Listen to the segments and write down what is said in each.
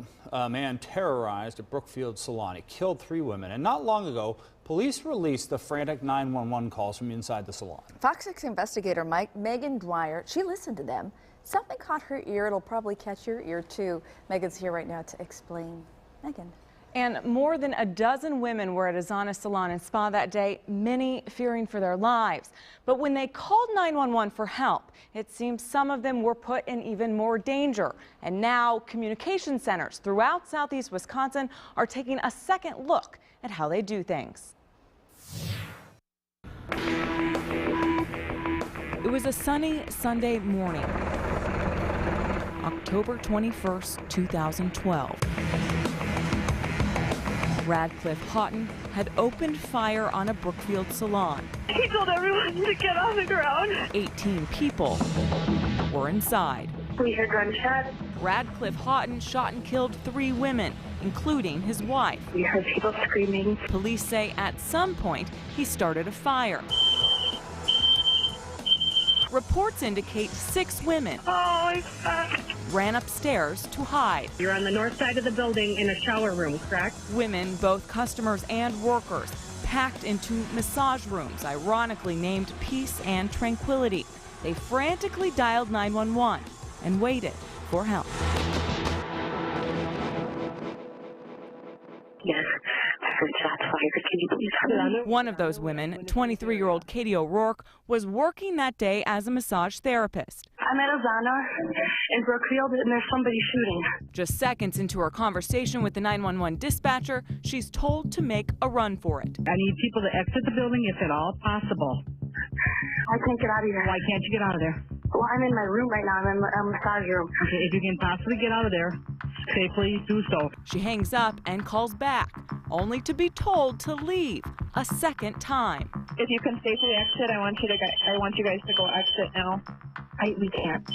ago, a man terrorized a Brookfield salon. He killed 3 women, and not long ago, police released the frantic 911 calls from inside the salon. FOX 6 investigator Megan Dwyer, she listened to them. Something caught her ear. It'll probably catch your ear too. Megan's here right now to explain. Megan. And more than a dozen women were at a Zana salon and spa that day, many fearing for their lives. But when they called 911 for help, it seems some of them were put in even more danger. And now communication centers throughout southeast Wisconsin are taking a second look at how they do things. It was a sunny Sunday morning, October 21st, 2012. Radcliffe Houghton had opened fire on a Brookfield salon. He told everyone to get on the ground. 18 people were inside. We heard gunshots. Radcliffe Houghton shot and killed 3 women, including his wife. We heard people screaming. Police say at some point he started a fire. Reports indicate 6 women ran upstairs to hide. You're on the north side of the building in a shower room, correct? Women, both customers and workers, packed into massage rooms, ironically named Peace and Tranquility. They frantically dialed 911 and waited for help. Yes, I heard shots fired. Can you please hurry? One of those women, 23-year-old Katie O'Rourke, was working that day as a massage therapist. I'm at Ozana in Brookfield, and there's somebody shooting. Just seconds into her conversation with the 911 dispatcher, she's told to make a run for it. I need people to exit the building if at all possible. I can't get out of here. Why can't you get out of there? Well, I'm in my room right now. I'm in a massage room. Okay, if you can possibly get out of there, safely do so. She hangs up and calls back, only to be told to leave a second time. If you can safely exit, I want you guys to go exit now. We can't.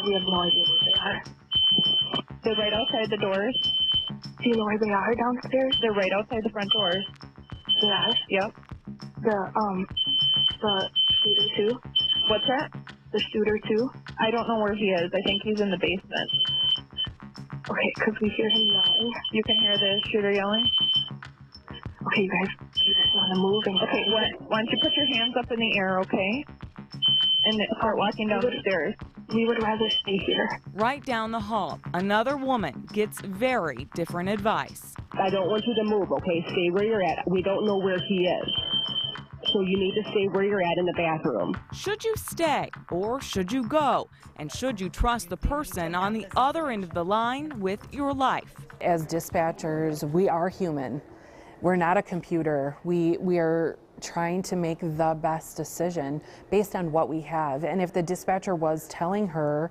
We have no idea where they are. They're right outside the doors. Do you know where they are downstairs? They're right outside the front doors. They are? Yep. The shooter too? What's that? The shooter too? I don't know where he is. I think he's in the basement. Okay, because we hear him yelling. You can hear the shooter yelling? Okay, you guys want to move and... Okay, why don't you put your hands up in the air, okay? And then start walking down the stairs. We would rather stay here. Right down the hall, another woman gets very different advice. I don't want you to move, okay? Stay where you're at. We don't know where he is. So you need to stay where you're at in the bathroom. Should you stay or should you go? And should you trust the person on the other end of the line with your life? As dispatchers, we are human. We're not a computer. We are trying to make the best decision based on what we have. And if the dispatcher was telling her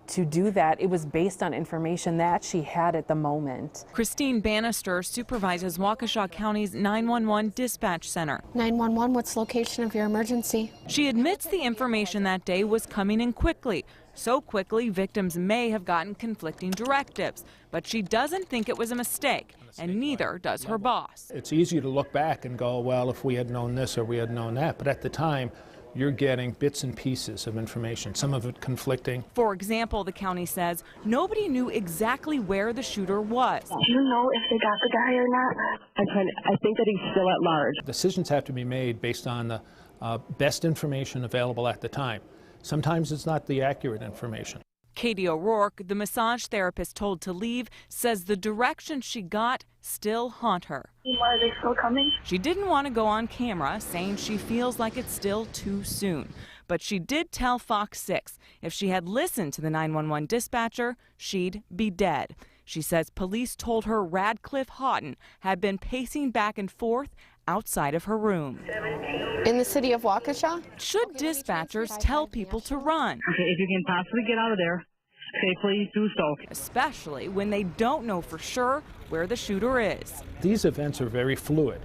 to do that, it was based on information that she had at the moment. Christine Bannister supervises Waukesha County's 911 dispatch center. 911, what's the location of your emergency? She admits the information that day was coming in quickly. So quickly, victims may have gotten conflicting directives. But she doesn't think it was a mistake, and neither does her boss. It's easy to look back and go, well, if we had known this or we had known that. But at the time, you're getting bits and pieces of information, some of it conflicting. For example, the county says nobody knew exactly where the shooter was. Do you know if they got the guy or not? I think that he's still at large. Decisions have to be made based on the best information available at the time. Sometimes it's not the accurate information. Katie O'Rourke, the massage therapist told to leave, says the direction she got still haunt her. Why are they still coming? She didn't want to go on camera, saying she feels like it's still too soon. But she did tell FOX 6 if she had listened to the 911 dispatcher, she'd be dead. She says police told her Radcliffe Houghton had been pacing back and forth outside of her room. In the city of Waukesha? Should dispatchers tell people to run? Okay, if you can possibly get out of there, safely do so. Especially when they don't know for sure where the shooter is. These events are very fluid,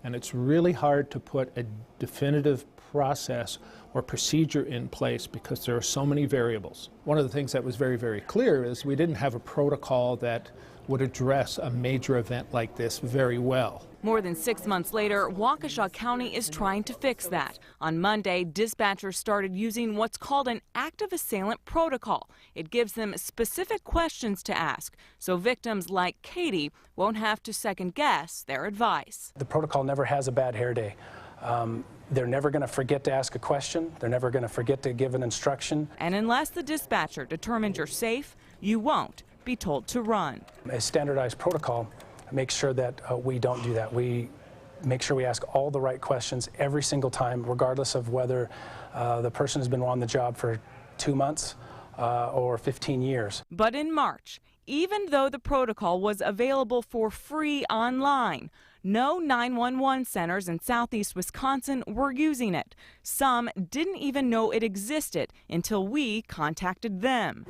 and it's really hard to put a definitive process or procedure in place because there are so many variables. One of the things that was very, very clear is we didn't have a protocol that would address a major event like this very well. More than 6 months later, Waukesha County is trying to fix that. On Monday, dispatchers started using what's called an active assailant protocol. It gives them specific questions to ask, so victims like Katie won't have to second guess their advice. The protocol never has a bad hair day. They're never going to forget to ask a question. They're never going to forget to give an instruction. And unless the dispatcher determines you're safe, you won't be told to run. A standardized protocol makes sure that we don't do that. We make sure we ask all the right questions every single time, regardless of whether the person has been on the job for 2 months or 15 years. But in March, even though the protocol was available for free online, no 911 centers in southeast Wisconsin were using it. Some didn't even know it existed until we contacted them.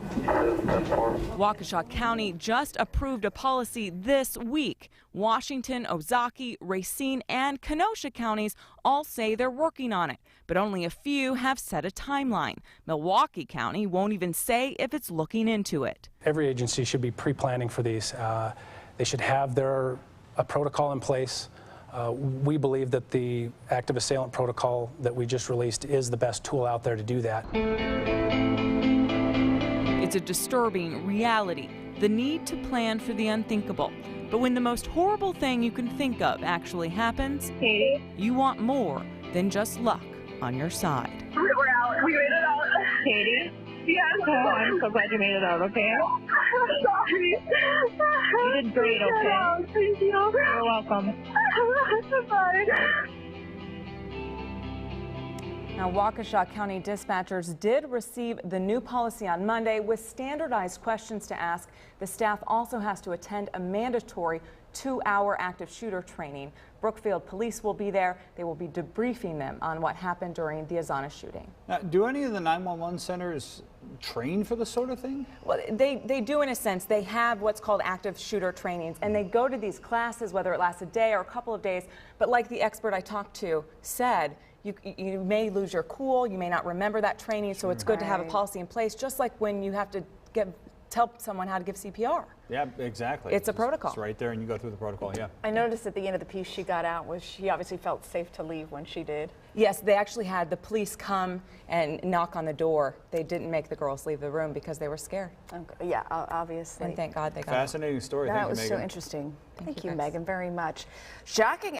Waukesha County just approved a policy this week. Washington, Ozaukee, Racine, and Kenosha counties all say they're working on it, but only a few have set a timeline. Milwaukee County won't even say if it's looking into it. Every agency should be pre-planning for these. They should have a protocol in place. We believe that the active assailant protocol that we just released is the best tool out there to do that. It's a disturbing reality, the need to plan for the unthinkable. But when the most horrible thing you can think of actually happens, you want more than just luck on your side. We're out. We made it out. Katie? Yes. Oh, I'm so glad you made it out, okay? Sorry. You did great, okay? Thank you. You're welcome. Bye. Now, Waukesha County dispatchers did receive the new policy on Monday with standardized questions to ask. The staff also has to attend a mandatory 2-hour active shooter training. Brookfield police will be there. They will be debriefing them on what happened during the Azanis shooting. Now, do any of the 911 centers train for this sort of thing? Well, they do in a sense. They have what's called active shooter trainings, and they go to these classes, whether it lasts a day or a couple of days. But like the expert I talked to said, you may lose your cool, you may not remember that training, so it's good to have a policy in place, just like when you have to tell someone how to give CPR. Yeah, exactly. It's a protocol. It's right there, and you go through the protocol, yeah. I noticed at the end of the piece she got out was she obviously felt safe to leave when she did. Yes, they actually had the police come and knock on the door. They didn't make the girls leave the room because they were scared. Okay. Yeah, obviously. And thank God they got out. Fascinating story. Thank you, That was Megan. so interesting. Thank you, guys. Megan, very much. Shocking.